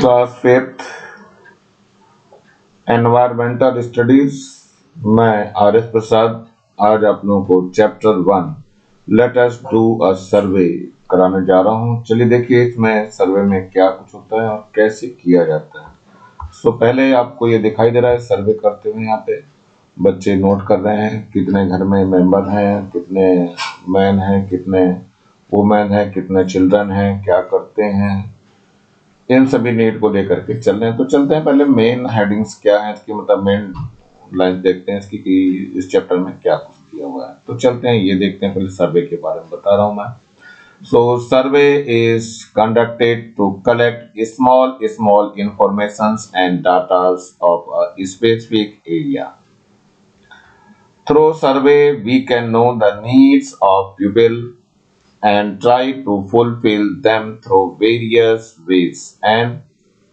Class fifth environmental studies. मैं R S Prasad आज आप लोगों को chapter 1 let us do a survey कराने जा रहा हूं। चलिए देखिए इसमें सर्वे में क्या कुछ होता है और कैसे किया जाता है। पहले आपको ये दिखाई दे रहा है सर्वे करते हुए यहाँ पे बच्चे नोट कर रहे हैं कितने घर में मेंबर हैं, कितने मैन हैं, कितने वुमेन हैं, कितने चिल्ड्रन हैं, क्या करते हैं, इन सभी नीड को लेकर के चल रहे हैं। तो चलते हैं पहले मेन हेडिंग्स क्या है इसकी, मतलब मेन लाइन देखते हैं इसकी कि इस चैप्टर में क्या कुछ दिया हुआ है। तो चलते हैं ये देखते हैं, पहले सर्वे के बारे में बता रहा हूं मैं। Survey is conducted to collect small informations and datas of a specific area. Through survey, we can know the needs of people and try to fulfill them through various ways and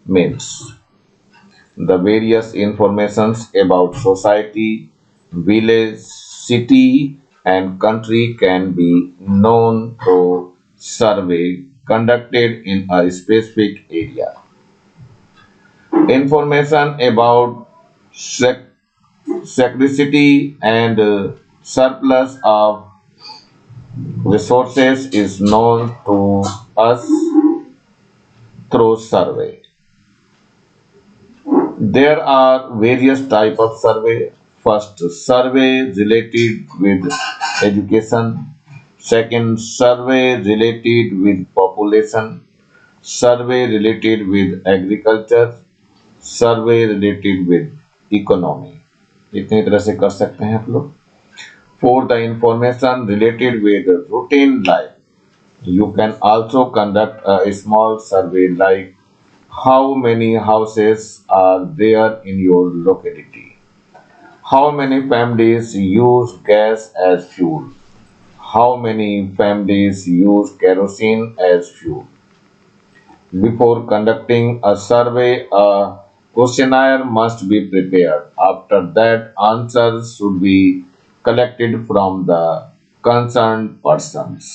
means. The various informations about society, village, city, and country can be known through survey conducted in a specific area. Information about scarcity and surplus of resources is known to us through survey. There are various type of survey. First, survey related with education. Second, survey related with population. Survey related with agriculture. Survey related with economy. इतनी तरह से कर सकते हैं आप लोग। For the information related with routine life, you can also conduct a small survey like how many houses are there in your locality, how many families use gas as fuel, how many families use kerosene as fuel. Before conducting a survey, a questionnaire must be prepared. After that, answers should be collected from the concerned persons.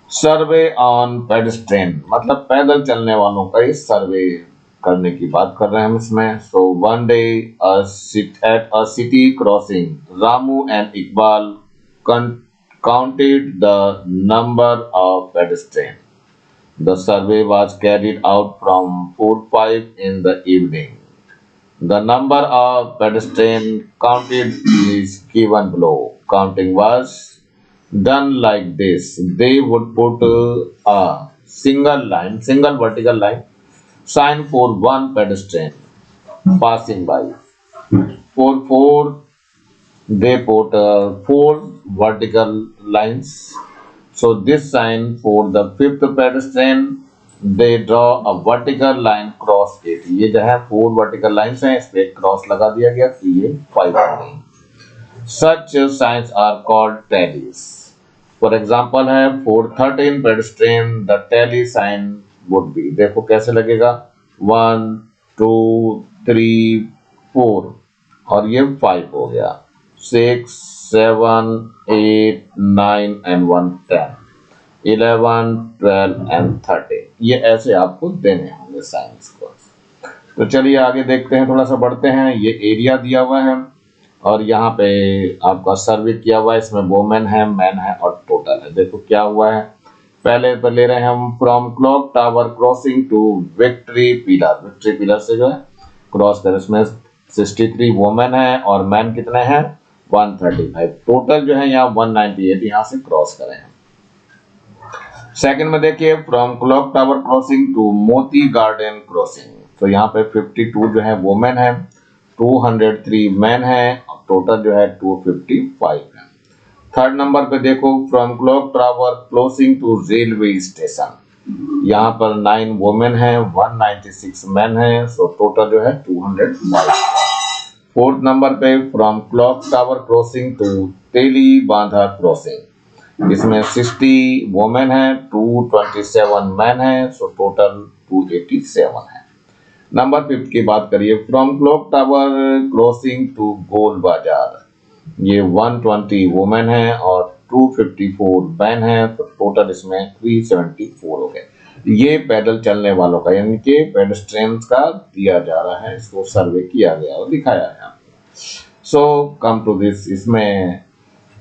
Survey on pedestrian मतलब पैदल चलने वालों का इस सर्वे करने की बात कर रहे हैं हम इसमें। One day at a city crossing Ramu and Iqbal counted the number of pedestrians. The survey was carried out from 4:05 in the evening. The number of pedestrians counted is given below. Counting was done like this. They would put a single vertical line sign for one pedestrian passing by. For four they put four vertical lines. So this sign for the fifth pedestrian, they draw a vertical line cross it. ये जो है 4 vertical lines हैं, इस पे cross लगा दिया गया कि ये 5 हो गई। Such signs are called tallies. For example है for 13 pedestrian, the tally sign would be, देखो कैसे लगेगा 1 2 3 4 और ये 5 हो गया। 6 7 8 9 and 1 10 11 12 and 13 ये ऐसे आपको देने होंगे साइंस को। तो चलिए आगे देखते हैं, थोड़ा सा बढ़ते हैं। ये एरिया दिया हुआ है और यहाँ पे आपका सर्वे किया हुआ है, इसमें वोमेन है, मैन है और टोटल है। देखो क्या हुआ है, पहले तो ले रहे हैं हम from clock tower crossing to victory pillar. Victory pillar से जो है क्रॉस कर, इसमें 63 वोमेन है और मैन कितने हैं 135। टोटल जो है यहाँ 198 यहाँ से क्रॉस करें हैं। सेकंड में देखिए from clock tower crossing to Moti garden crossing. तो यहाँ पे 52 जो है वोमेन है, 203 मैन है, टोटल जो है 255 है। थर्ड नंबर पे देखो from clock tower crossing to railway station, यहाँ पर 9 वोमेन है, 196 मैन है, सो टोटल जो है 205। फोर्थ नंबर पे from clock tower crossing to Teli Bandha crossing, इसमें 60 वोमेन है, 227 मैन है, सो टोटल 287 है। नंबर 5 की बात करिए from clock tower crossing to Gol Bazaar, ये 120 वोमेन है और 254 बैन है, तो टोटल इसमें 374 हो गए। ये पैदल चलने वालों का यानी कि पेडेस्ट्रियंस का दिया जा रहा है, इसको सर्वे किया गया और दिखाया है। सो कम टू दिस, इसमें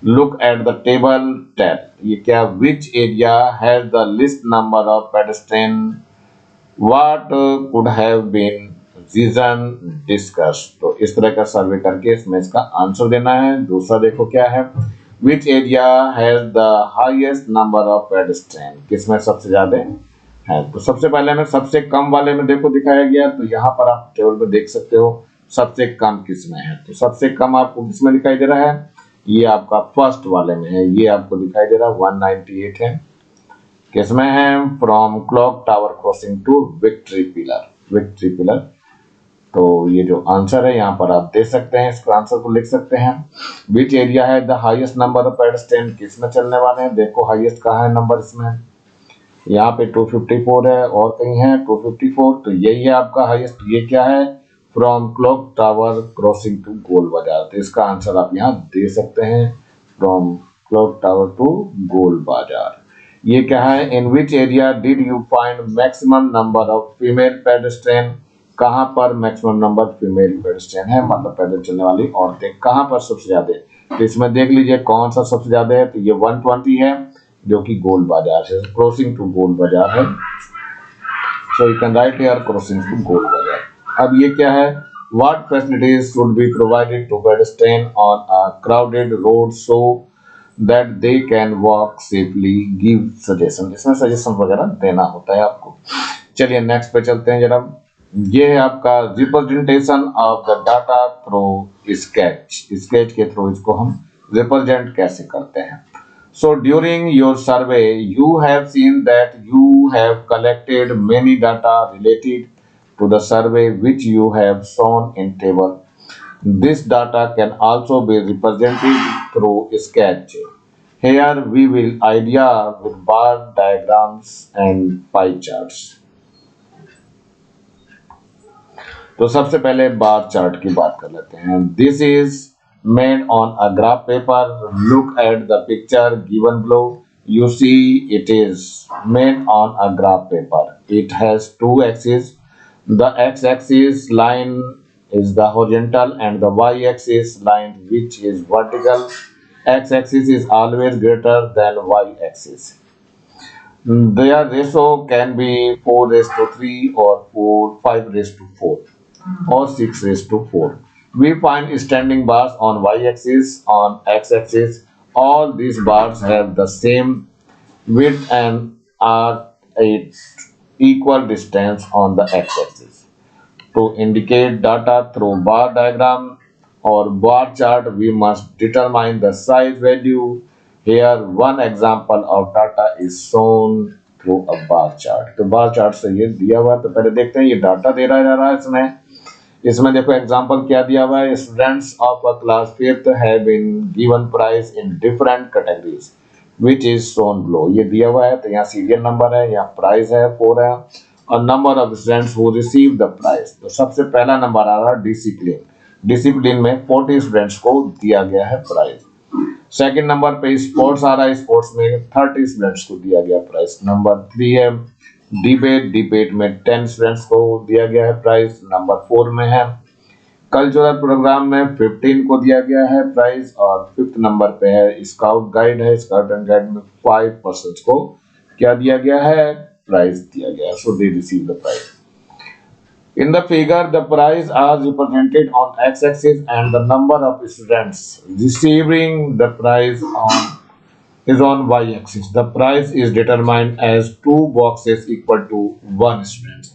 look at the table tab. ये क्या, which area has the list number of pedestrian, what could have been reason discuss. तो इस तरह का सर्वे करके इसमें इसका आंसर देना है। दूसरा देखो क्या है, which area has the highest number of pedestrian, किसमें सबसे ज्यादा है। तो सबसे पहले में सबसे कम वाले में देखो दिखाया गया, तो यहाँ पर आप टेबल में देख सकते हो सबसे कम किसमें है। तो सबसे कम आपको किसमें दिखाई दे रहा है, ये आपका फर्स्ट वाले में है, ये आपको दिखाई दे रहा है 198 है। किसमें है, from clock tower crossing to victory pillar, victory pillar. तो ये जो आंसर है यहाँ पर आप दे सकते हैं, इसको आंसर को लिख सकते हैं। विच एरिया है the highest number of pedestrian, किसमें चलने वाले हैं, देखो हाईएस्ट कहाँ है नंबर इसमें, यहाँ पे 254 है और कहीं है 254, तो यही है आपका हाईएस्ट। ये क्या है, from clock tower crossing to Gol Bazaar, तो इसका आंसर आप यहाँ दे सकते हैं, from clock tower to Gol Bazaar. ये क्या है, in which area did you find maximum number of female pedestrian, कहाँ पर मैक्सिमम नंबर फीमेल पेडेस्ट्रियन है, मतलब पैदल चलने वाली औरतें कहाँ पर सबसे ज्यादा है। तो इसमें देख लीजिए कौन सा सबसे ज्यादा है, तो ये 120 है जो कि गोल बाजार है, क्रॉसिंग टू गोल बाजार है। So you can write here crossing to Gol Bazaar. अब ये क्या है, what facilities should be provided to pedestrian on a crowded road so that they can walk safely, give suggestion, इसमें सजेशन वगैरह देना होता है आपको। चलिए नेक्स्ट पे चलते हैं जरा। ये है आपका representation of the data through sketch, sketch के थ्रू इसको हम रिप्रेजेंट कैसे करते हैं। So during your survey, you have seen that you have collected many data related to the survey which you have shown in table. This data can also be represented through sketch. Here we will idea with bar diagrams and pie charts. तो सबसे पहले bar chart की बात कर लेते हैं। This is made on a graph paper, look at the picture given below. You see it is made on a graph paper. It has two axes. The x-axis line is the horizontal and the y-axis line which is vertical. X-axis is always greater than y-axis. Their ratio can be 4:3 or 5:4 or 6:4. We find standing bars on y-axis, on x-axis. All these bars have the same width and are at equal distance on the x-axis. To indicate data through bar diagram or bar chart, we must determine the size value. Here, one example of data is shown through a bar chart. तो bar chart से ये दिया हुआ है, तो पहले देखते हैं ये डाटा दे रहा जा रहा है इसमें। इसमें देखो एग्जांपल क्या दिया हुआ है, students of a class 5th have been given prize in different categories which is shown below. ये दिया हुआ है, तो यहाँ सीरियल नंबर है, यहाँ प्राइस है 4 है, और number of students who receive the prize. तो सबसे पहला नंबर आ रहा है डिसिप्लिन, डिसिप्लिन में 40 स्टूडेंट्स को दिया गया है प्राइज। सेकंड नंबर पे स्पोर्ट्स आ रहा है, स्पोर्ट्स में 30 स्टूडेंट्स को दिया गया प्राइज। नंबर 3 है डिबेट, डिबेट में 10 स्टूडेंट्स को दिया गया है प्राइज। नंबर 4 में है कल्चरल प्रोग्राम में 15 को दिया गया है प्राइज। और 5th नंबर पे है स्काउट गाइड है, स्काउट एंड गाइड में 5 पर्सन को क्या दिया गया है, प्राइज दिया गया है। So they receive the prize. In the figure, the prize are represented on x-axis and the number of students receiving the prize is on y-axis. The prize is determined as 2 boxes equal to 1 student.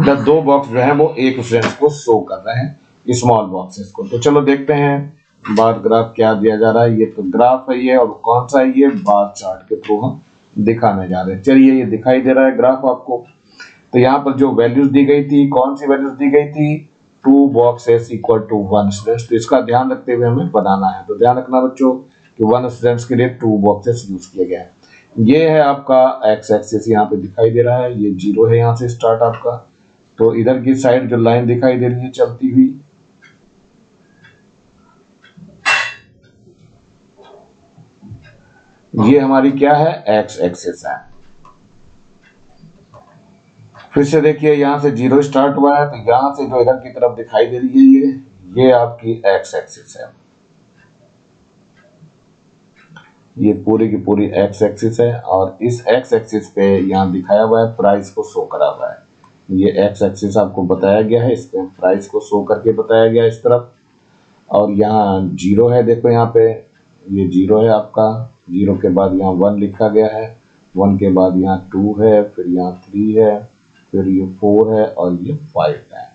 The 2 box जो है वो एक student को show कर रहे हैं, small boxes को। तो चलो देखते हैं बार ग्राफ क्या दिया जा रहा है। ये तो ग्राफ है ये, और कौन सा है ये, बार चार्ट के थ्रू हम दिखाने जा रहे हैं। चलिए ये दिखाई दे रहा है ग्राफ आपको। तो यहाँ पर जो वैल्यूज दी गई थी, कौन सी वैल्यूज दी गई थी, 2 बॉक्सेस इक्वल टू 1 स्टूडेंट। तो इसका ध्यान रखते हुए हमें बनाना है। तो ध्यान रखना बच्चों कि 1 स्टूडेंट्स के लिए 2 बॉक्सेस यूज किया गया है। ये है आपका एक्स एक्सिस, यहाँ पे दिखाई दे रहा है, ये 0 है यहाँ से स्टार्ट आपका। तो इधर की साइड जो लाइन दिखाई दे रही है चलती हुई, ये हमारी क्या है, एक्स एक्सिस है। फिर से देखिए यहाँ से 0 स्टार्ट हुआ है, तो यहाँ से जो इधर की तरफ दिखाई दे रही है ये आपकी एक्स एक्सिस है। ये पूरी की पूरी एक्स एक्सिस है और इस एक्स एक्सिस पे यहाँ दिखाया हुआ है प्राइस को शो करा हुआ है। ये एक्स एक्सिस आपको बताया गया है, इस पे प्राइस को शो करके बताया गया है इस तरफ। और यहाँ 0 है, देखो यहाँ पे ये 0 है आपका, 0 के बाद यहाँ 1 लिखा गया है, 1 के बाद यहाँ 2 है, फिर यहाँ 3 है, फिर ये 4 है और ये 5 है।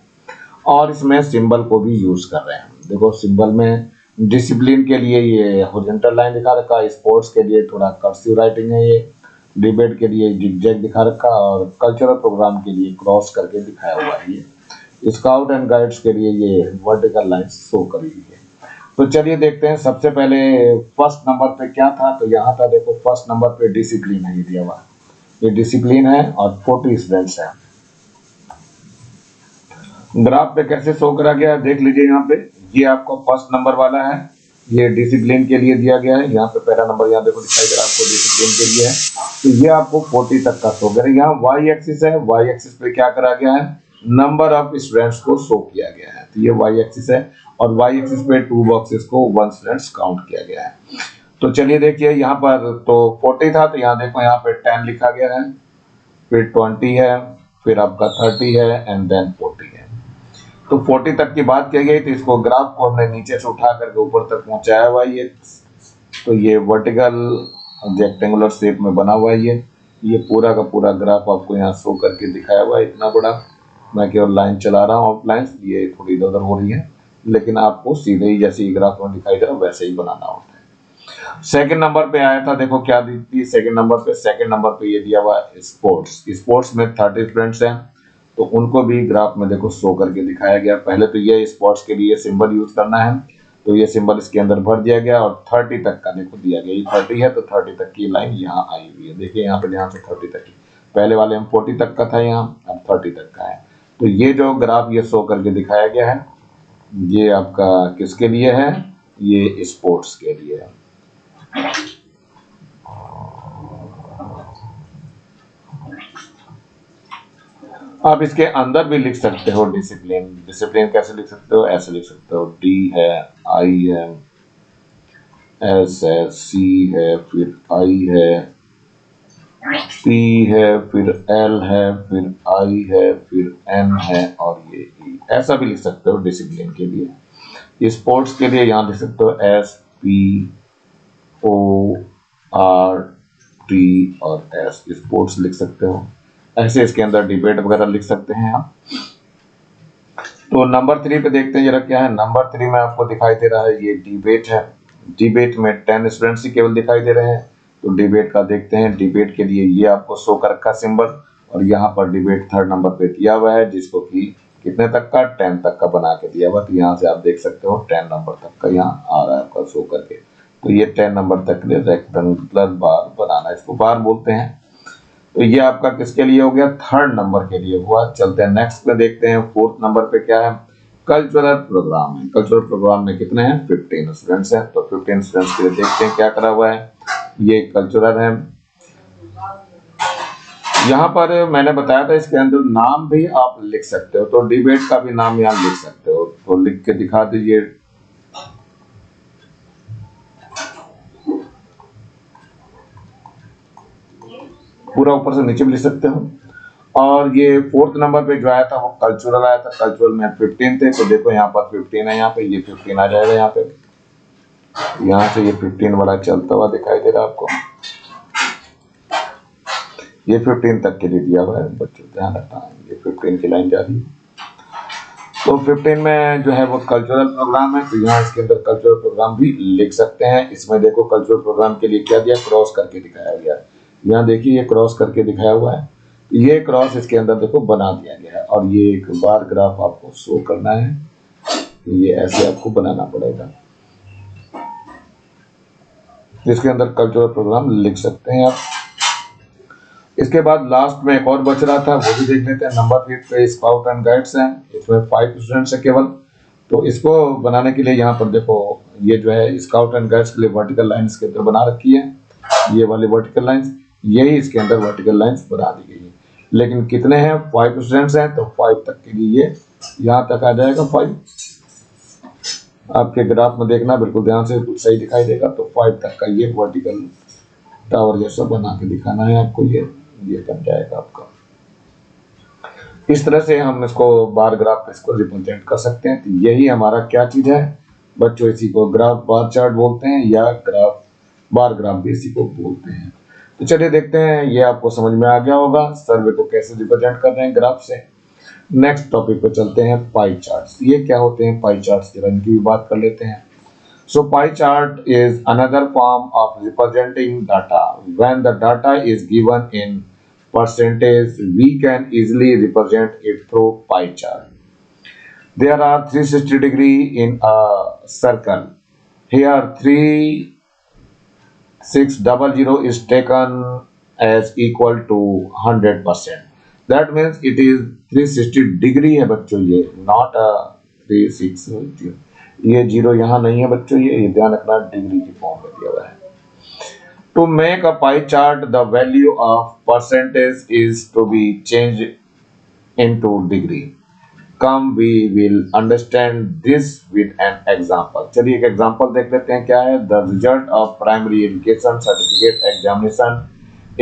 और इसमें सिंबल को भी यूज कर रहे हैं। देखो सिंबल में डिसिप्लिन के लिए ये हॉरिजॉन्टल लाइन दिखा रखा है, स्पोर्ट्स के लिए थोड़ा कर्सिव राइटिंग है, ये डिबेट के लिए जिगजैग दिखा रखा, और कल्चरल प्रोग्राम के लिए क्रॉस करके दिखाया हुआ है। ये स्काउट एंड गाइड्स के लिए ये वर्टिकल लाइन शो करी हुई है। तो चलिए देखते हैं सबसे पहले फर्स्ट नंबर पे क्या था। तो यहाँ था, देखो फर्स्ट नंबर पे डिसिप्लिन है, ये दिया हुआ, ये डिसिप्लिन है और 40 स्टूडेंट्स है। ग्राफ पे कैसे शो करा गया है देख लीजिए। यहाँ पे ये आपको फर्स्ट नंबर वाला है, ये डिसिप्लिन के लिए दिया गया है। यहाँ पे पहला नंबर यहाँ देखो दिखाई दे रहा है आपको, डिसिप्लिन के लिए है। तो ये आपको 40 तक का शो करें। यहाँ वाई एक्सिस है, वाई एक्सिस पे क्या करा गया है, नंबर ऑफ स्टूडेंट्स को शो किया गया है। तो ये वाई एक्सिस है और वाई एक्सिस पे 2 बॉक्सेस को 1 स्टूडेंट्स काउंट किया गया है। तो चलिए देखिए यहाँ पर तो 40 था, तो यहाँ देखो यहाँ पे 10 लिखा गया है, फिर 20 है, फिर आपका 30 है एंड देन 40 है। तो 40 तक की बात की गई, तो इसको ग्राफ को हमने नीचे से उठा करके ऊपर तक पहुंचाया हुआ है। ये तो ये वर्टिकल रेक्टेंगुलर शेप में बना हुआ है। ये पूरा का पूरा ग्राफ आपको यहाँ शो करके दिखाया हुआ है, इतना बड़ा। मैं केवल लाइन चला रहा हूँ, आउटलाइन ये थोड़ी इधर उधर हो रही है, लेकिन आपको सीधे ही जैसे ग्राफ में दिखाई दे रहा है वैसे ही बनाना होता है। सेकंड नंबर पे आया था, देखो क्या दी थी सेकंड नंबर पे ये दिया हुआ है स्पोर्ट्स। स्पोर्ट्स में 30 स्टूडेंट्स हैं, तो उनको भी ग्राफ में देखो शो करके दिखाया गया। पहले तो ये स्पोर्ट्स के लिए सिंबल यूज करना है, तो ये सिंबल इसके अंदर भर दिया गया और 30 तक का देखो दिया गया। ये 30 है तो 30 तक की लाइन यहाँ आई हुई है, देखिए यहाँ पे ध्यान से 30 तक की। पहले वाले में 40 तक का था, यहाँ अब 30 तक का है। तो ये जो ग्राफ ये शो करके दिखाया गया है, ये आपका किसके लिए है, ये स्पोर्ट्स के लिए है। आप इसके अंदर भी लिख सकते हो डिसिप्लिन। डिसिप्लिन कैसे लिख सकते हो, ऐसे लिख सकते हो, डी है, आई है, एस है, सी है, फिर आई है, पी है, फिर एल है, फिर आई है, फिर एन है और ये ई। ऐसा भी लिख सकते हो डिसिप्लिन के लिए। स्पोर्ट्स के लिए यहाँ लिख सकते हो S P O R T और एस, स्पोर्ट्स लिख सकते हो। ऐसे इसके अंदर डिबेट वगैरह लिख सकते हैं आप। तो नंबर 3 पे देखते हैं जरा क्या है। नंबर 3 में आपको दिखाई दे रहा है ये डिबेट है। डिबेट में 10 स्टूडेंट्स ही केवल दिखाई दे रहे हैं। तो डिबेट का देखते हैं। डिबेट के लिए ये आपको शो कर रखा सिंबल, और यहाँ पर डिबेट 3rd नंबर पे दिया हुआ है, जिसको कि कितने तक का, 10 तक का बना के दिया हुआ। तो यहाँ से आप देख सकते हो 10 नंबर तक का यहाँ आ रहा है आपका शो करके। तो ये 10 नंबर तक के लिए रेक्टेंगुलर बार बनाना, इसको बार बोलते हैं। तो ये आपका किसके लिए हो गया, 3rd नंबर के लिए हुआ। चलते हैं नेक्स्ट पे देखते हैं। 4th नंबर पे क्या है, कल्चरल प्रोग्राम है। कल्चरल प्रोग्राम में कितने हैं, 15 स्टूडेंट्स हैं। तो 15 स्टूडेंट्स के लिए देखते हैं क्या करा हुआ है। ये कल्चरल है। यहाँ पर मैंने बताया था इसके अंदर नाम भी आप लिख सकते हो, तो डिबेट का भी नाम यहाँ लिख सकते हो। तो लिख के दिखा दीजिए। पूरा ऊपर से नीचे भी लिख सकते हो। और ये 4th नंबर पे जो आया था वो कल्चरल आया था। कल्चरल में 15 थे, तो देखो यहाँ पर 15 है, यहाँ पे ये 15 आ जाएगा। यहाँ पे यहाँ से ये 15 वाला चलता हुआ दिखाई दे रहा है आपको। ये 15 तक के लिए दिया हुआ है, बच्चों ध्यान रखना है, ये 15 की लाइन जा रही है। तो 15 में जो है वो कल्चरल प्रोग्राम है, तो यहाँ इसके अंदर कल्चरल प्रोग्राम भी लिख सकते हैं। इसमें देखो कल्चरल प्रोग्राम के लिए क्या दिया, क्रॉस करके दिखाया गया है। यहाँ देखिए ये क्रॉस करके दिखाया हुआ है। ये क्रॉस इसके अंदर देखो बना दिया गया है, और ये एक बार ग्राफ आपको शो करना है। ये ऐसे आपको बनाना पड़ेगा। इसके अंदर कल्चरल प्रोग्राम लिख सकते हैं आप। इसके बाद लास्ट में एक और बच रहा था, वो भी देख लेते हैं। नंबर 8 पे स्काउट एंड गाइड्स हैं। इसमें 5 स्टूडेंट्स है केवल। तो इसको बनाने के लिए यहाँ पर देखो ये जो है स्काउट एंड गाइड्स के लिए वर्टिकल लाइन इसके अंदर बना रखी है। ये वाली वर्टिकल लाइंस, यही इसके अंदर वर्टिकल लाइंस बना दी गई है। लेकिन कितने हैं, 5 स्टूडेंट्स हैं, तो 5 तक के लिए ये यहाँ तक आ जाएगा 5। आपके ग्राफ में देखना बिल्कुल ध्यान से, कुछ सही दिखाई देगा। तो 5 तक का ये वर्टिकल टावर जैसा बना के दिखाना है आपको, ये बन जाएगा आपका। इस तरह से हम इसको बार ग्राफ इसको रिप्रेजेंट कर सकते हैं। तो यही हमारा क्या चीज है बच्चों, इसी को ग्राफ बार चार्ट बोलते हैं, या ग्राफ बार ग्राफ भी इसी को बोलते हैं। तो चलिए देखते हैं, ये आपको समझ में आ गया होगा सर्वे को कैसे रिप्रेजेंट कर रहे हैं ग्राफ से। नेक्स्ट टॉपिक पे चलते हैं, पाई चार्ट्स। ये क्या होते हैं पाई चार्ट्स, जरा इनकी भी बात कर लेते हैं। So pie chart is another form of representing data. When the data is given in percentage, we can easily represent it through pie chart. There are 360 degree in a circle. Here 3600 is taken as equal to 100%. That means it is 360 degree है बच्चों, ये not a 360। ये zero यहाँ नहीं है बच्चों, ये ध्यान रखना, डिग्री की फॉर्म में दिया हुआ है। To make a pie chart the value of percentage is to be change into degree. Come we will understand this with an example. चलिए एक एग्जांपल देख लेते हैं क्या है। The result of primary education certificate examination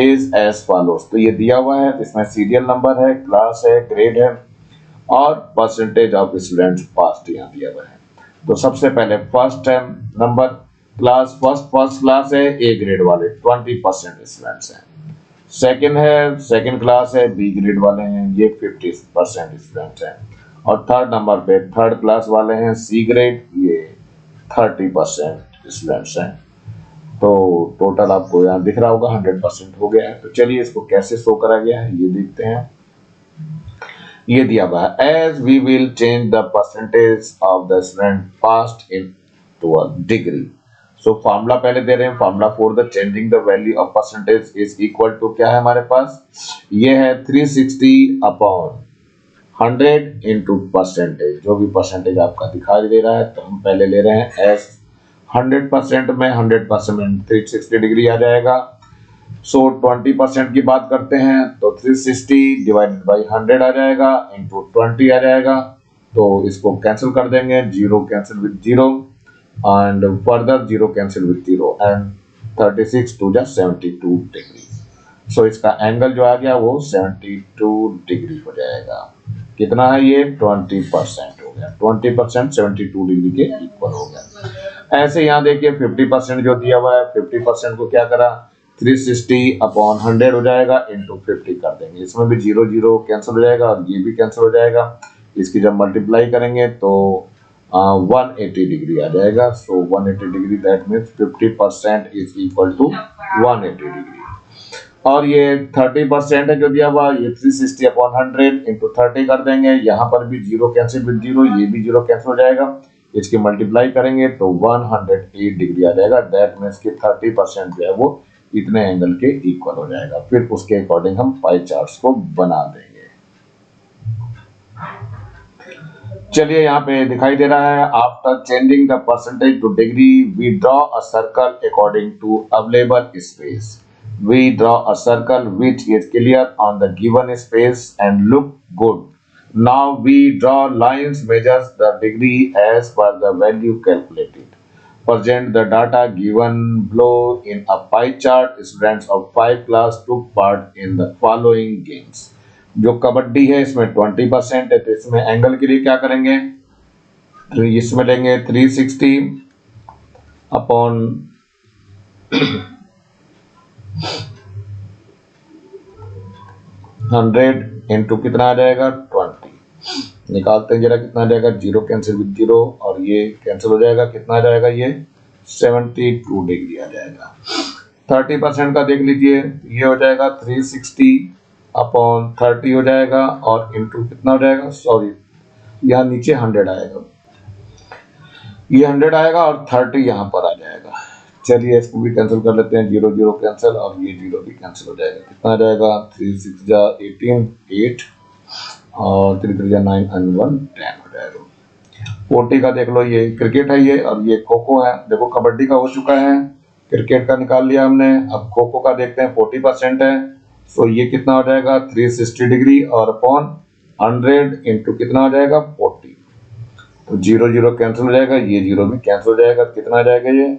is as follows. तो ये दिया हुआ है, इसमें सीरियल नंबर है, क्लास है, ग्रेड है और परसेंटेज ऑफ स्टूडेंट्स पास यहाँ दिया हुआ है। तो सबसे पहले फर्स्ट है नंबर, क्लास फर्स्ट क्लास है, ए ग्रेड वाले 20% स्टूडेंट्स हैं। सेकंड है, सेकंड क्लास है, बी ग्रेड वाले हैं, ये 50% स्टूडेंट्स हैं। और थर्ड नंबर पे थर्ड क्लास वाले हैं, सी ग्रेड, ये 30% स्टूडेंट्स हैं। तो टोटल आपको यहाँ दिख रहा होगा 100% हो गया है। तो चलिए इसको कैसे शो करा गया है ये देखते हैं। ये दिया हुआ है, as we will change the percentage of the student passed into a degree. So formula पहले दे रहे हैं, formula for the changing the value of percentage is equal to क्या है हमारे पास, ये है 360 अपॉन 100 इंटू परसेंटेज। जो भी परसेंटेज आपका दिखाई दे रहा है, तो हम पहले ले रहे हैं एस 100% में 100% में 360 डिग्री आ जाएगा। सो 20% की बात करते हैं तो 360 डिवाइडेड बाई 100 आ जाएगा, इंटू 20 आ जाएगा। तो इसको कैंसिल कर देंगे, zero cancel with zero and further zero cancel with zero and 36 to जा 72 डिग्री। सो इसका एंगल जो आ गया वो 72 डिग्री हो जाएगा। कितना है ये, 20% हो गया। 20% 72 डिग्री के इक्वल हो गया। ऐसे यहाँ देखिए 50% जो दिया हुआ है, 50% को क्या करा, 360 अपॉन 100 हो जाएगा, इंटू 50 कर देंगे। इसमें भी जीरो जीरो कैंसिल हो जाएगा और ये भी कैंसिल हो जाएगा। इसकी जब मल्टीप्लाई करेंगे तो 180 डिग्री आ जाएगा। So 180 degree that means 50% is equal to 180 degree. और ये 30% है जो दिया हुआ, ये 360 अपॉन 100 इंटू 30 कर देंगे। यहाँ पर भी जीरो कैंसिल विद जीरो, ये भी जीरो कैंसिल हो जाएगा। इसकी मल्टीप्लाई करेंगे तो 108 डिग्री आ जाएगा। दैट मीन्स कि 30% जो है वो इतने एंगल के इक्वल हो जाएगा। फिर उसके अकॉर्डिंग हम पाई चार्ट्स को बना देंगे। चलिए यहाँ पे दिखाई दे रहा है, after changing the percentage to degree we draw a circle according to available space. We draw a circle which is clear on the given space and look good. Now we draw lines measures the degree as per the value calculated. Present the data given below in a pie chart. Students of 5 class took part in the following games. जो कबड्डी है इसमें 20% है, तो इसमें angle के लिए क्या करेंगे, तो इसमें लेंगे 360 अपॉन 100 इंटू कितना आ जाएगा 20। निकालते हैं जरा कितना आ जाएगा, जीरो कैंसिल विद जीरो और ये कैंसिल हो जाएगा। कितना आ जाएगा, ये 72 डिग्री आ जाएगा। 30% का देख लीजिए, ये हो जाएगा 360 अपॉन 30 हो जाएगा और इंटू कितना हो जाएगा, सॉरी यहाँ नीचे 100 आएगा, ये 100 आएगा और 30 यहाँ पर आ जाएगा। चलिए इसको भी कैंसिल कर लेते हैं, जीरो जीरो कैंसिल और ये जीरो भी कैंसिल हो जाएगा। कितना आ जाएगा, 3 6 जा 18 8 और 3 3 जा 9 and 1 10 हो जाएगा। 40 का देख लो, ये क्रिकेट है ये और ये खो खो है। देखो कबड्डी का हो चुका है क्रिकेट का निकाल लिया हमने। अब खो खो का देखते हैं, 40% है, सो ये कितना हो जाएगा 360 डिग्री और अपॉन 100 इंटू कितना हो जाएगा 40, तो 0 0 कैंसिल हो जाएगा, ये 0 भी कैंसिल हो जाएगा, कितना आ जाएगा ये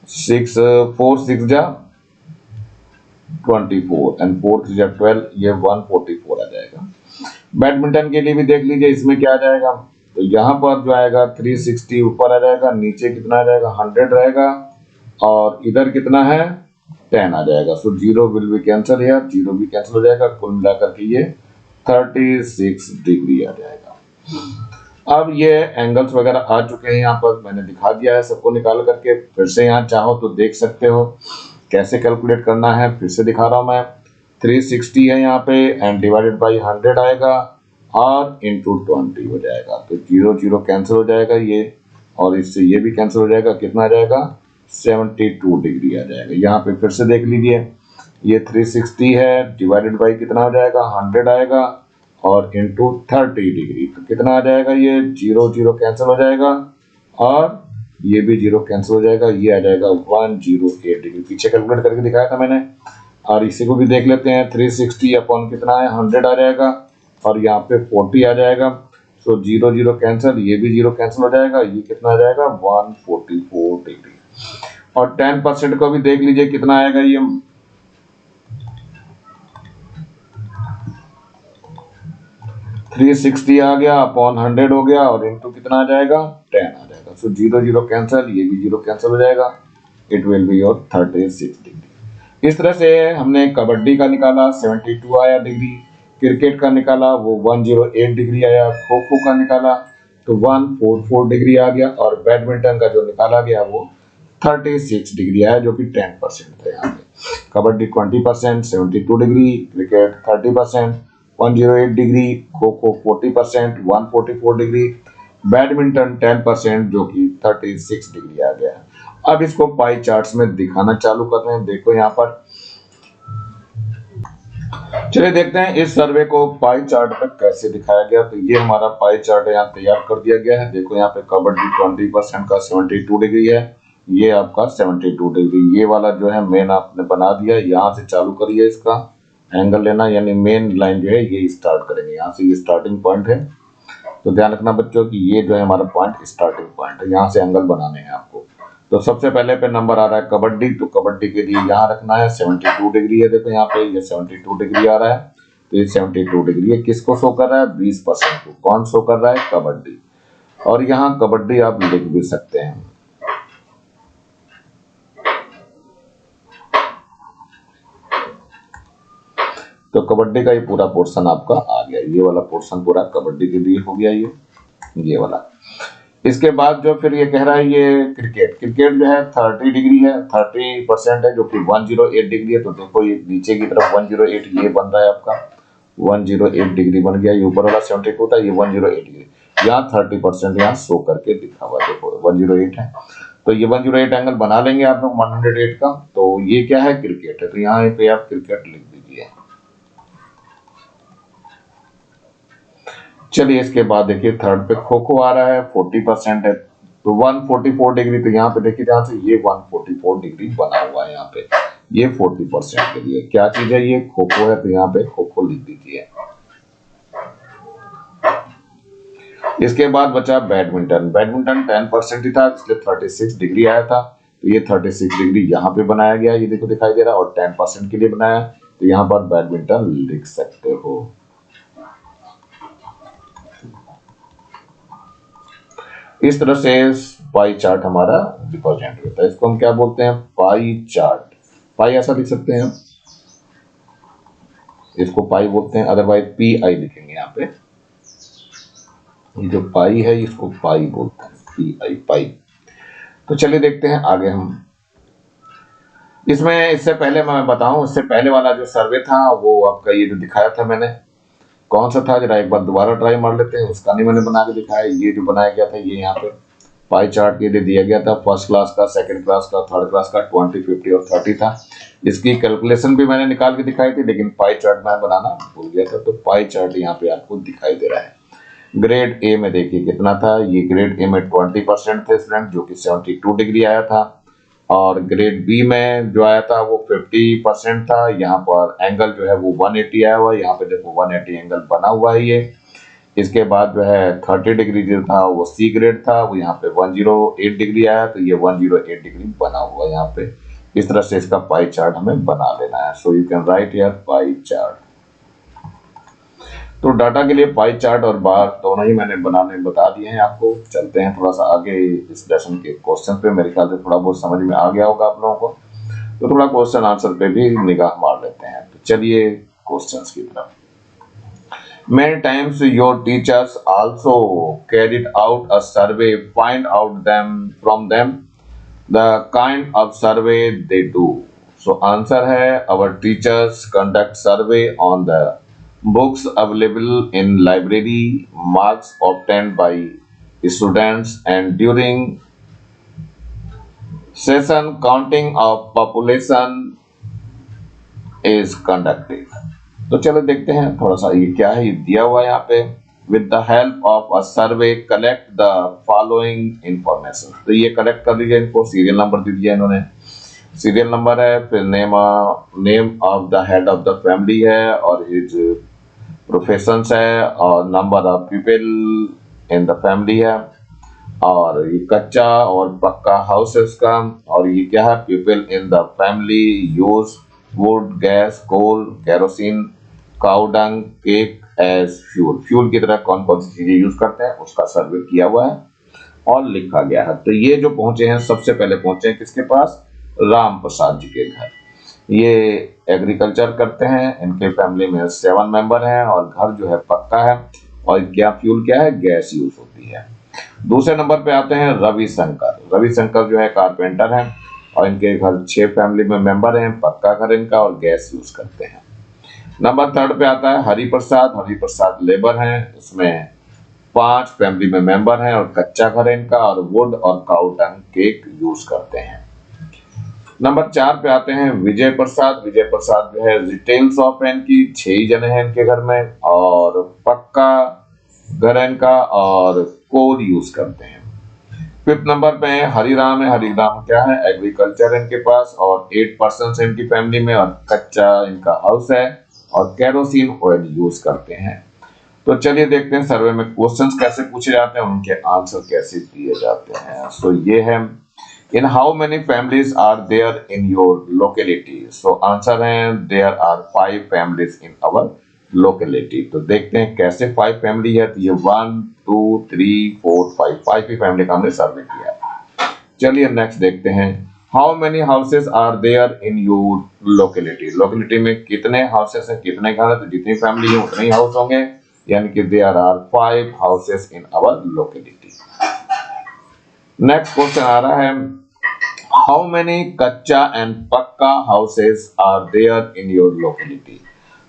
6 4 6 जा 24 एंड 4 3 जा 12, ये 144 आ जाएगा। बैडमिंटन के लिए भी देख लीजिए, इसमें क्या आ जाएगा, तो यहाँ पर जो आएगा 360 ऊपर आ जाएगा, नीचे कितना आ जाएगा 100 रहेगा, और इधर कितना है 10 आ जाएगा। सो 0 विल बी कैंसिल है, 0 भी कैंसिल हो जाएगा, कुल मिलाकर के ये 36 डिग्री आ जाएगा। अब ये एंगल्स वगैरह आ चुके हैं, यहाँ पर मैंने दिखा दिया है सबको निकाल करके। फिर से यहाँ चाहो तो देख सकते हो कैसे कैलकुलेट करना है, फिर से दिखा रहा हूँ मैं। 360 है यहाँ पे एंड डिवाइडेड बाई 100 आएगा और इंटू 20 हो जाएगा, तो 0 0 कैंसिल हो जाएगा ये, और इससे ये भी कैंसिल हो जाएगा, कितना आ जाएगा 72 डिग्री आ जाएगा। यहाँ पे फिर से देख लीजिए, ये 360 है डिवाइडेड बाई कितना हो जाएगा 100 आएगा और इंटू 30 डिग्री, तो कितना आ जाएगा ये 0 0 कैंसिल हो जाएगा और ये भी 0 कैंसिल हो जाएगा, ये आ जाएगा 108 डिग्री। पीछे कैलकुलेट करके दिखाया था मैंने, और इसी को भी देख लेते हैं। 360 अपॉन कितना है 100 आ जाएगा और यहाँ पे 40 आ जाएगा, तो 0 0 कैंसिल, ये भी 0 कैंसिल हो जाएगा, ये कितना आ जाएगा 144 डिग्री। और 10% को भी देख लीजिए कितना आएगा ये 360 आ गया अपॉन 100 हो गया और इंटू कितना आ जाएगा 10 आ जाएगा। सो 0 0 कैंसिल, ये भी 0 कैंसिल हो जाएगा, it will be your 36 degree. इस तरह से हमने कबड्डी का निकाला 72 आया डिग्री, क्रिकेट का निकाला वो 108 डिग्री आया, खो खो का निकाला तो 144 डिग्री आ गया, और बैडमिंटन का जो निकाला गया वो 36 डिग्री आया, जो कि 10% था। यहाँ पे kabaddi 20% 72 degree, cricket 30% 108 degree, kho kho 40% 144 degree, badminton 10% जो कि 36 डिग्री आ गया। अब इसको पाई चार्ट्स में दिखाना चालू कर रहे हैं। देखो यहाँ पर, चलिए देखते हैं इस सर्वे को पाई चार्ट में कैसे दिखाया गया। तो ये हमारा पाई चार्ट यहाँ तैयार कर दिया गया है। देखो यहाँ पे कबड्डी 20% का 72 डिग्री है, ये आपका 72 डिग्री, ये वाला जो है मेन आपने बना दिया, यहाँ से चालू करिए इसका एंगल लेना, यानी मेन लाइन जो है ये स्टार्ट करेंगे, यहाँ से ये स्टार्टिंग पॉइंट है। तो ध्यान रखना बच्चों कि ये जो है हमारा पॉइंट स्टार्टिंग पॉइंट है, यहाँ से एंगल बनाने हैं आपको। तो सबसे पहले पे नंबर आ रहा है कबड्डी, तो कबड्डी के लिए यहाँ रखना है 72 डिग्री है। देखो यहाँ पे ये 72 डिग्री आ रहा है, तो ये 72 डिग्री है, किसको शो कर रहा है 20% को, कौन शो कर रहा है कबड्डी। और यहाँ कबड्डी आप लिख भी सकते हैं। तो कबड्डी का ये पूरा पोर्शन आपका आ गया, ये वाला पोर्शन पूरा कबड्डी के लिए हो गया ये वाला। इसके बाद जो फिर ये कह रहा है ये क्रिकेट, क्रिकेट जो है 30 डिग्री है, 30% है जो कि 108 डिग्री है। तो देखो ये नीचे की तरफ 108 ये बन रहा है आपका 108 डिग्री बन गया, ये ऊपर वाला 72 था, ये 108 डिग्री, यहाँ 30% यहाँ शो करके दिखा हुआ, देखो 108 है। तो ये 108 एंगल बना लेंगे आप लोग 108 का। तो ये क्या है क्रिकेट है, तो यहाँ पे आप क्रिकेट लिख दीजिए। चलिए इसके बाद देखिए थर्ड पे खो खो आ रहा है 40% है, तो 144 डिग्री, तो यहाँ पे देखिए ध्यान से ये 144 डिग्री बना हुआ है, यहाँ पे ये 40% के लिए क्या चीज है, ये खो खो है, तो यहाँ पे खो खो लिख दीजिए। इसके बाद बचा बैडमिंटन, बैडमिंटन 10% ही था इसलिए 36 डिग्री आया था, तो ये 36 डिग्री यहाँ पे बनाया गया, ये देखो दिखाई दे रहा है, और 10% के लिए बनाया, तो यहाँ पर बैडमिंटन लिख सकते हो। इस तरह से पाई चार्ट हमारा रिप्रेजेंट होता है, इसको हम क्या बोलते हैं पाई चार्ट। पाई ऐसा लिख सकते हैं, इसको पाई बोलते हैं, अदरवाइज पी आई लिखेंगे यहाँ पे। ये जो पाई है इसको पाई बोलते हैं, पी आई पाई। तो चलिए देखते हैं आगे हम इसमें। इससे पहले मैं बताऊं, इससे पहले वाला जो सर्वे था वो आपका ये जो दिखाया था मैंने, कौन सा था जरा एक बार दोबारा ट्राई मार लेते हैं। उसका नहीं मैंने बना के दिखाया, ये जो बनाया गया था ये यहाँ पे पाई चार्ट के लिए दिया गया था, फर्स्ट क्लास का, सेकंड क्लास का, थर्ड क्लास का 20 50 और 30 था। इसकी कैलकुलेशन भी मैंने निकाल के दिखाई थी, लेकिन पाई चार्ट मैं बनाना भूल गया था, तो पाई चार्ट यहाँ पे आपको दिखाई दे रहा है। ग्रेड ए में देखिए कितना था, ये ग्रेड ए में 20% थे स्टूडेंट, जो कि 72 डिग्री आया था। और ग्रेड बी में जो आया था वो 50% था। यहाँ पर एंगल जो है वो 180 आया हुआ है, यहाँ पे देखो 180 एंगल बना हुआ है ये। इसके बाद जो है 30 डिग्री जो था वो सी ग्रेड था, वो यहाँ पे 108 डिग्री आया, तो ये 108 डिग्री बना हुआ है यहाँ पे। इस तरह से इसका पाई चार्ट हमें बना लेना है। So you can write here pie chart. तो डाटा के लिए पाई चार्ट और बार दोनों ही मैंने बनाने बता दिए हैं आपको। चलते हैं थोड़ा सा आगे इस लेसन के क्वेश्चन पे। मेरे ख्याल से थोड़ा बहुत समझ में आ गया होगा आप लोगों को, तो थोड़ा क्वेश्चन आंसर पे भी निगाह मार लेते हैं। तो चलिए क्वेश्चंस की तरफ। Many times your teachers also carried out a survey, find out them from them the kind of survey they do. So answer है our teachers conduct survey on the books available in library, marks obtained by students, and during session counting of population is conducted. तो चलो देखते हैं थोड़ा सा ये क्या है। ये दिया हुआ है यहाँ पे, with the help of a survey collect the following information. तो ये कलेक्ट कर लीजिए, इनको सीरियल नंबर दे दिया इन्होंने, सीरियल नंबर है, फिर name of the head of the family है, और हिज प्रोफेशंस है, और number of people in the family है, और ये कच्चा और पक्का हाउस है उसका, और ये क्या है, people in the family use wood, gas, coal, kerosene, cow dung, cake as fuel. Fuel की तरह कौन कौन सी चीजें यूज करते हैं उसका सर्वे किया हुआ है और लिखा गया है। तो ये जो पहुंचे हैं सबसे पहले पहुंचे हैं किसके पास, राम प्रसाद जी के घर। ये एग्रीकल्चर करते हैं, इनके फैमिली में 7 मेंबर हैं, और घर जो है पक्का है, और क्या फ्यूल क्या है, गैस यूज होती है। दूसरे नंबर पे आते हैं रविशंकर। रविशंकर जो है कारपेंटर हैं, और इनके घर 6 फैमिली में मेंबर हैं, पक्का घर इनका, और गैस यूज करते हैं। नंबर 3 पे आता है हरिप्रसाद। हरिप्रसाद लेबर हैं, इसमें 5 फैमिली में मेंबर हैं, और कच्चा घर है इनका, और वुड और काउ डंग केक यूज करते हैं। नंबर 4 पे आते हैं विजय प्रसाद। विजय प्रसाद जो है रिटेल शॉप है इनकी, 6 ही जने हैं इनके घर में, और पक्का घर है इनका, और कोल यूज करते हैं। 5th नंबर पे है हरिराम। है हरिराम क्या है, एग्रीकल्चर है इनके पास, और 8 पर्सन है इनकी फैमिली में, और कच्चा इनका हाउस है, और केरोसिन ऑयल यूज करते हैं। तो चलिए देखते हैं सर्वे में क्वेश्चंस कैसे पूछे जाते हैं, उनके आंसर कैसे दिए जाते हैं। सो ये है, in how many families are there in your locality. So answer है there are 5 families in our locality. तो देखते हैं कैसे 5 फैमिली है। तो ये 1 2 3 4 5 ही फैमिली का हमने सर्वे किया है। चलिए नेक्स्ट देखते हैं, how many houses are there in your locality. Locality में कितने हाउसेस हैं, कितने घर हैं, तो जितनी फैमिली है उतने ही हाउस होंगे, यानी कि there are 5 houses in our locality. Next question आ रहा है, how many kachcha and pucca houses are there in your locality.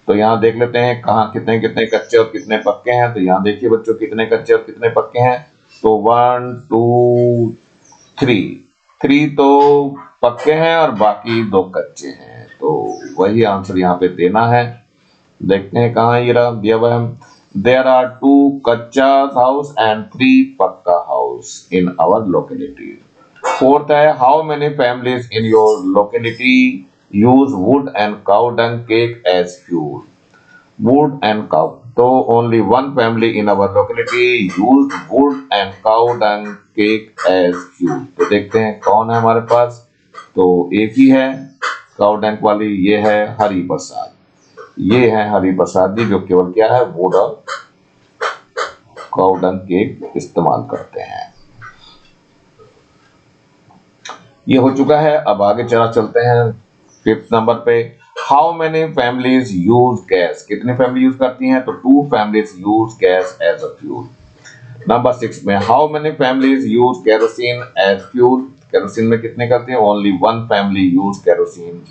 तो यहाँ देख लेते हैं कहाँ कितने कितने कच्चे और कितने पक्के हैं। तो यहाँ देखिए बच्चों कितने कच्चे और कितने पक्के हैं। तो 1 2 3 तो पक्के हैं और बाकी 2 कच्चे हैं। तो वही आंसर यहाँ पे देना है। देखते हैं कहाँ ये रहा दिया हुआ है, देयर आर 2 कच्चा हाउस एंड 3 पक्का house in our locality. 4th है, how many families in your locality use wood and cow dung cake as fuel. Wood and cow. So only one family in our locality used wood and cow dung cake as fuel. तो देखते हैं कौन है हमारे पास। तो एक ही है cow dung वाली, ये है हरि प्रसाद। ये है हरि प्रसाद जी जो केवल क्या है, वुड और काउ डंग केक इस्तेमाल करते हैं। ये हो चुका है। अब आगे चलते हैं 5th नंबर पे, how many families use gas. कितनी फैमिली यूज करती हैं, तो 2 families use gas as a fuel. Number 6 में, how many families use kerosene as fuel. Kerosene में कितने करते हैं, only 1 family use kerosene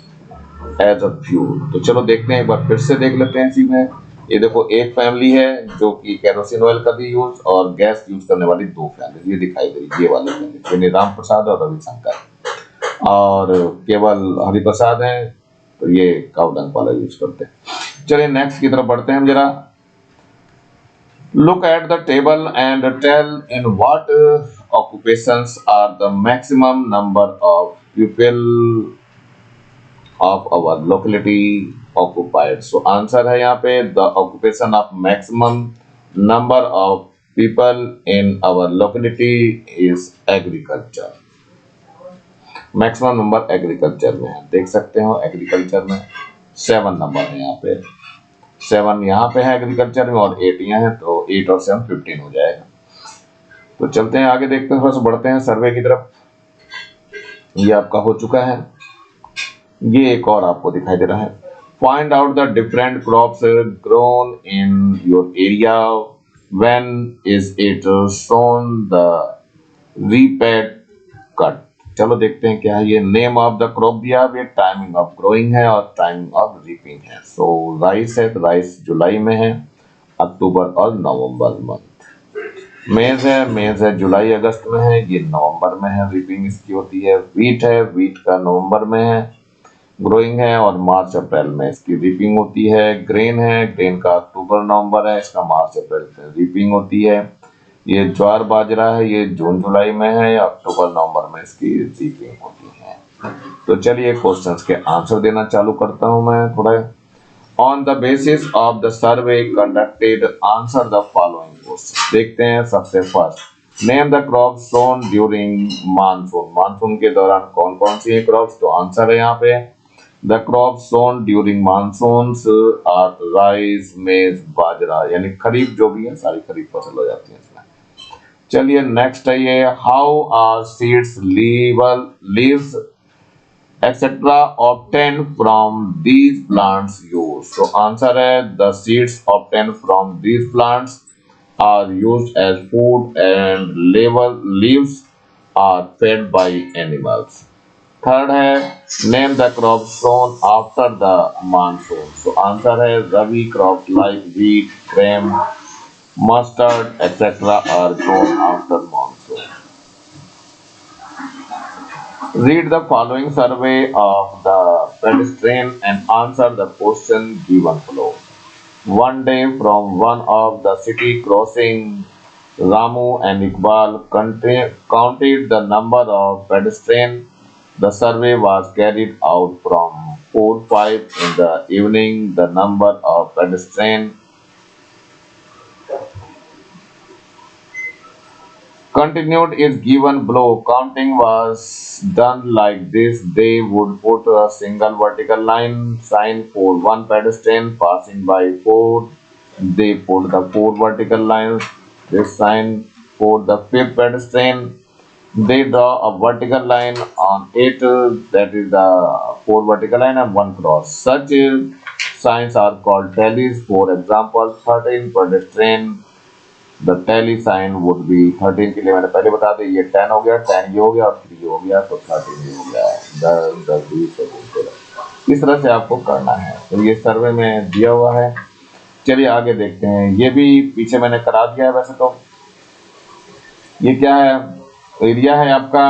as a fuel. तो चलो देखते हैं, एक बार फिर से देख लेते हैं इसी में। ये देखो एक फैमिली है जो कि केरोसिन ऑयल का भी यूज और गैस यूज करने वाली 2 फैमिली ये दिखाई दे रही, ये वाली फैमिली राम प्रसाद और रविशंकर, और केवल हरिप्रसाद हैं तो ये काउ डंग वाला यूज करते हैं। चलिए नेक्स्ट की तरफ बढ़ते हैं हम जरा। Look at the table and tell in what occupations are the maximum number of people of our locality occupied. So answer है यहाँ पे the occupation of maximum number of people in our locality is agriculture. Maximum number agriculture में है, देख सकते हो agriculture में 7 number है यहाँ पे, 7 यहाँ पे है एग्रीकल्चर में और 8 यहाँ है, तो 8 और 7 15 हो जाएगा। तो चलते हैं आगे, देखते हैं, थोड़ा सा बढ़ते हैं सर्वे की तरफ। ये आपका हो चुका है, ये एक और आपको दिखाई दे रहा है। Find out the different crops grown in your area, when is it sown the reaped cut. चलो देखते हैं क्या है ये। नेम ऑफ द क्रॉप दिया, ये टाइमिंग ऑफ ग्रोइंग है और टाइमिंग ऑफ रीपिंग है। सो राइस है, तो राइस जुलाई में है, अक्टूबर और नवंबर मंथ। मेज है जुलाई अगस्त में है, ये नवंबर में है, रीपिंग इसकी होती है। वीट है, वीट का नवंबर में है, ग्रोइंग है, और मार्च अप्रैल में इसकी रीपिंग होती है। ग्रेन है, ग्रेन का अक्टूबर नवंबर है, इसका मार्च अप्रैल में रीपिंग होती है। ये ज्वार बाजरा है, ये जून जुलाई में है, अक्टूबर नवंबर में इसकी रीपिंग होती है। तो चलिए क्वेश्चंस के आंसर देना चालू करता हूं मैं थोड़ा। On the basis of the survey conducted answer the following question. देखते हैं सबसे first, name the crop sown during monsoon. Monsoon के दौरान कौन कौन सी है क्रॉप्स, तो आंसर है यहाँ पे the crop sown during monsoons are rice, maize, bajra, यानी खरीफ जो भी है सारी खरीफ फसल हो जाती है इसमें। चलिए नेक्स्ट है ये, how are seeds leaves etcetera obtain from these plants use. तो आंसर है the seeds obtain from these plants are used as food and leaves are fed by animals. Third है, name the crop sown after the monsoon. तो answer है rabi crop like wheat, grain, mustard, etc. are grown after monsoon. Read the following survey of the pedestrian and answer the question given below. One day from one of the city crossing, Ramu and Iqbal counted the number of pedestrians. The survey was carried out from 4:05 in the evening. The number of pedestrians continued is given below. Counting was done like this. They would put a single vertical line sign for one pedestrian passing by 4. They put the 4 vertical lines, this sign for the 5th pedestrian. They draw a vertical line on it, that is the 4 vertical line and 1 cross. Such signs are called tallies. For example, 13 pedestrian, the tally sign would be 13 के लिए मैंने पहले बता दिया, ये 10 हो गया, 10 ये हो गया और 3 हो गया, तो 13 ये हो गया। 10 10 20 13। इस तरह से आपको करना है। तो ये सर्वे में दिया हुआ है। चलिए आगे देखते हैं, ये भी पीछे मैंने करा दिया है वैसे तो। ये क्या है, एरिया है आपका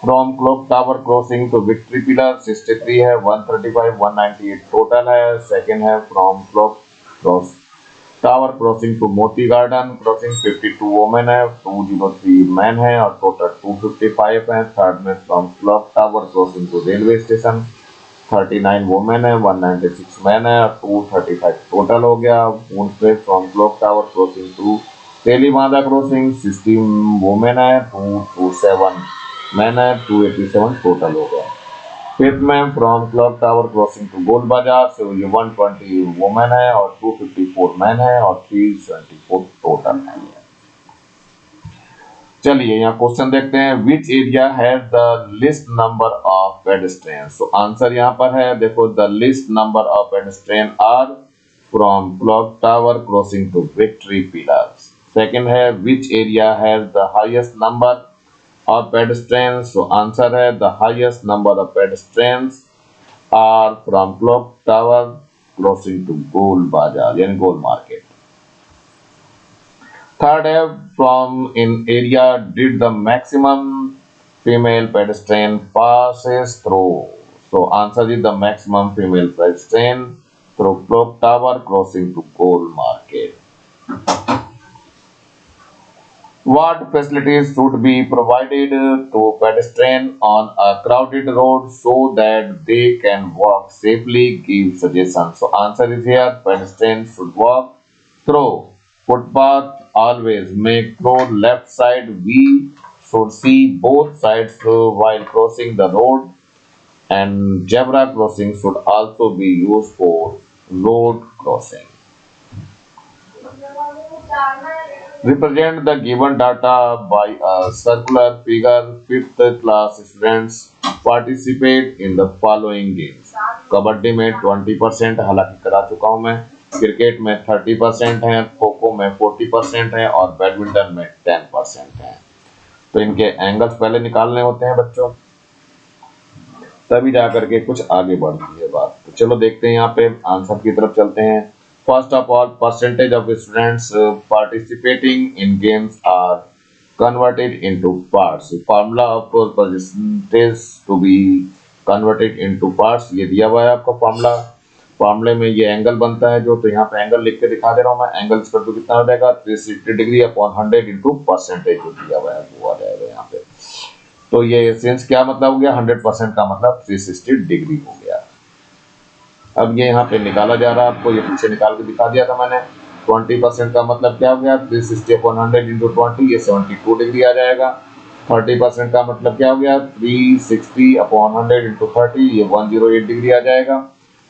from clock tower crossing to victory pillar 63 है, 135 198 टोटल है। सेकेंड है from clock cross tower crossing to Moti garden crossing 52 women है, 203 मैन है और टोटल 255 है। थर्ड में from clock tower crossing to railway station 39 women है, 196 मैन है और 235 टोटल हो गया। फोर्थ में from clock tower crossing to Telibandha crossing 16 women है, 227 मैन है, 287 टोटल हो गया। फिफ्थ में from clock tower crossing to Gol Bazaar से ये 120 वुमेन है और 254 मैन है और 374 टोटल है। चलिए यहाँ क्वेश्चन देखते हैं, which area has the list number of pedestrians. तो आंसर यहाँ पर है, देखो the list number of pedestrian are from clock tower crossing to victory pillars. Second है, which area has the highest number of pedestrians. So answer है the highest number of pedestrians are from clock tower crossing to गोल बाजार यानी गोल market. Third है, from in area did the maximum female pedestrian passes through. So answer is the maximum female pedestrian through clock tower crossing to goal market. What facilities should be provided to pedestrians on a crowded road so that they can walk safely? Give suggestions. So answer is here. Pedestrians should walk through footpath always. Make through left side. We should see both sides while crossing the road, and zebra crossing should also be used for road crossing. Represent the given data by a circular figure. Fifth class students participate in the following games. Kabaddi में 20%, हालांकि करा चुका हूं मैं। Cricket में 30% है, खो खो में 40% है और बैडमिंटन में 10% है। तो इनके एंगल्स पहले निकालने होते हैं बच्चों, तभी जा करके कुछ आगे बढ़ती है बात। तो चलो देखते हैं, यहाँ पे आंसर की तरफ चलते हैं। First of all, percentage of students participating in games are converted into parts. Formula of percentage to be converted into parts ये दिया हुआ है आपका फार्मूला। फार्मूले में ये एंगल बनता है जो, तो यहाँ पे एंगल लिख के दिखा दे रहा हूँ मैं। एंगल कर तो कितना हो जाएगा, 360 डिग्री अपॉन 100 इंटू परसेंटेज जो दिया हुआ है वो आ जाएगा यहाँ पे। तो ये सिंस क्या मतलब हो गया, 100% का मतलब 360 डिग्री हो गया। अब ये यहाँ पे निकाला जा रहा है आपको, ये पीछे निकाल के दिखा दिया था मैंने। 20% का मतलब क्या हो गया, 360 अपॉन 100 इंटू 20, ये 72 डिग्री आ जाएगा। 30% का मतलब क्या हो गया, 360 अपॉन 100 इंटू 30, ये 108 डिग्री आ जाएगा।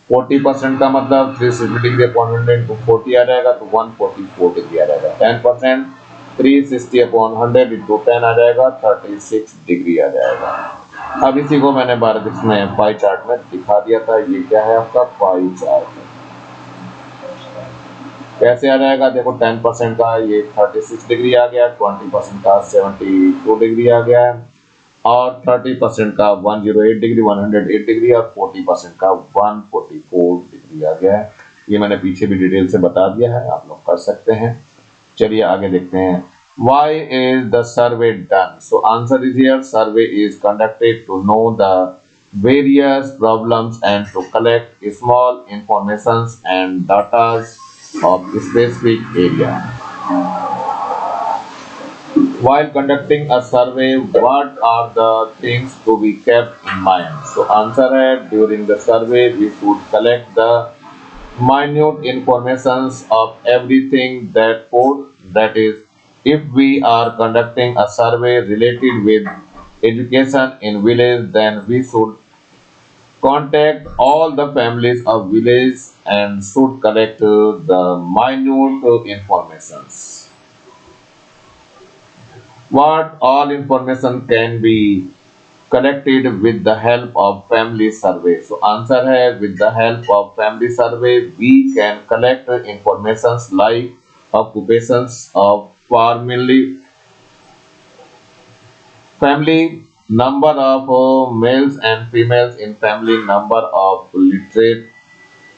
40% का मतलब 360 डिग्री अपॉन 100 इंटू 40 आ जाएगा, तो 144 डिग्री आ जाएगा। 10% 360 अपॉन 100 इंटू 10 आ जाएगा, 36 डिग्री आ जाएगा। अब इसी को मैंने 12 में पाई चार्ट में दिखा दिया था। ये क्या है आपका पाई चार्ट, कैसे आ जाएगा देखो। 10% का ये 36 डिग्री आ गया, 20% का 72 डिग्री आ गया है, और 30% का 108 डिग्री, 108 डिग्री, और 40% का 144 डिग्री आ गया है। ये मैंने पीछे भी डिटेल से बता दिया है, आप लोग कर सकते हैं। चलिए आगे देखते हैं। Why is the survey done? So answer is here. Survey is conducted to know the various problems and to collect small informations and data of specific area. While conducting a survey, what are the things to be kept in mind? So answer है, during the survey we should collect the minute informations of everything that is, if we are conducting a survey related with education in village, then we should contact all the families of village and should collect the minute informations. What all information can be collected with the help of family survey? So answer है, with the help of family survey we can collect informations like occupations of family, number of males and females in family, number of literate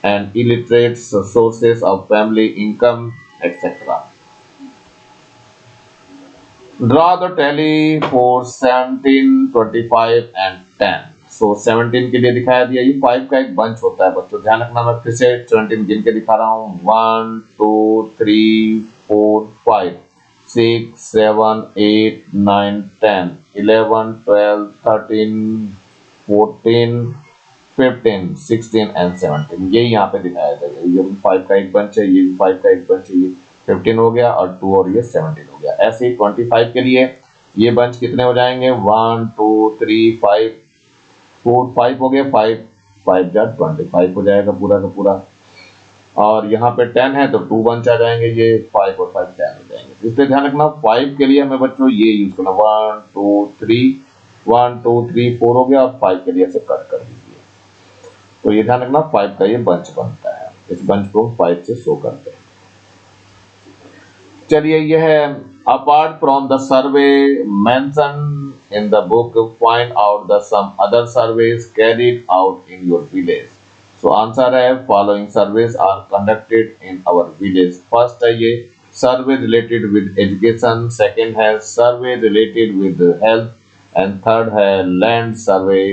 and illiterate, sources of family income, etc. Draw the tally for 17, 25 and 10. So 17 के लिए दिखाया दिया, ये 5 का एक bunch होता है बच्चों, ध्यान रखना। मैं फिर से 17 गिन के दिखा रहा हूँ। 1 2 3 4 5 6 7 8 9 10 11 12 13 14 15 16 एंड 17, ये यहाँ पे दिखाया जाएगा। ये भी 5 का एक बंच है, ये भी 5 का एक बंच है, ये 15 हो गया और 2 और ये 17 हो गया। ऐसे ही 25 के लिए ये बंच कितने हो जाएंगे, 1 2 3 5 4 5 हो गया, 5 5 जा 25 हो जाएगा पूरा का पूरा। और यहाँ पे 10 है तो 2 बंच आ जाएंगे, ये 5 और 5 10 हो जाएंगे। इसलिए ध्यान रखना 5 के लिए हमें बच्चों ये यूज करना, 1 2 3 1 2 3 4 हो गया, और 5 के लिए ऐसे कट कर दीजिए। तो ये ध्यान रखना 5 का ये बंच बनता है, इस बंच को 5 से शो करते हैं। चलिए ये है, apart from the survey mention in the book, find out the some other surveys carried out in your village. So answer है, following surveys are conducted in our village. First है ये survey related with education, second है survey related with health, and third है land survey,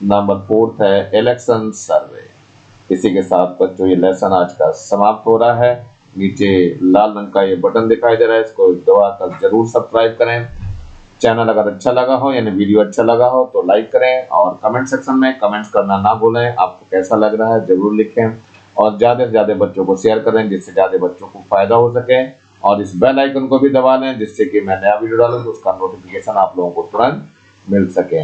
number 4 है election सर्वे। इसी के साथ बच्चों ये लेसन आज का समाप्त हो रहा है। नीचे लाल रंग का ये बटन दिखाई दे रहा है, इसको दबाकर जरूर सब्सक्राइब करें। चैनल अगर अच्छा लगा हो यानी वीडियो अच्छा लगा हो तो लाइक करें और कमेंट सेक्शन में कमेंट्स करना ना भूलें, आपको कैसा लग रहा है जरूर लिखें और ज़्यादा से ज़्यादा बच्चों को शेयर करें जिससे ज़्यादा बच्चों को फायदा हो सके। और इस बेल आइकन को भी दबा लें जिससे कि मैं नया वीडियो डालूं तो उसका नोटिफिकेशन आप लोगों को तुरंत मिल सके।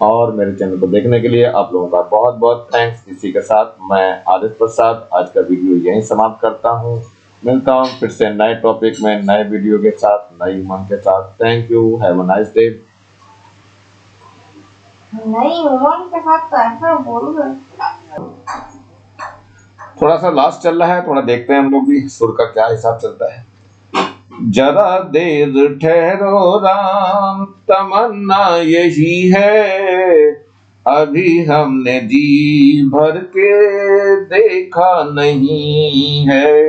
और मेरे चैनल को देखने के लिए आप लोगों का बहुत बहुत थैंक्स। इसी के साथ मैं आदित्य प्रसाद आज का वीडियो यहीं समाप्त करता हूँ। मिलता हूँ फिर से नए टॉपिक में नए वीडियो के साथ नई उमंग के साथ। Thank you, have a nice day. नई उमंग के साथ तो ऐसा बोल रहे। थोड़ा सा लास्ट चल रहा है, थोड़ा देखते हैं हम लोग भी सुर का क्या हिसाब चलता है। जरा देर ठहरो राम, तमन्ना यही है, अभी हमने जी भर के देखा नहीं है,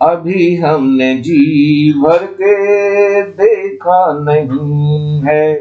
अभी हमने जी भर के देखा नहीं है।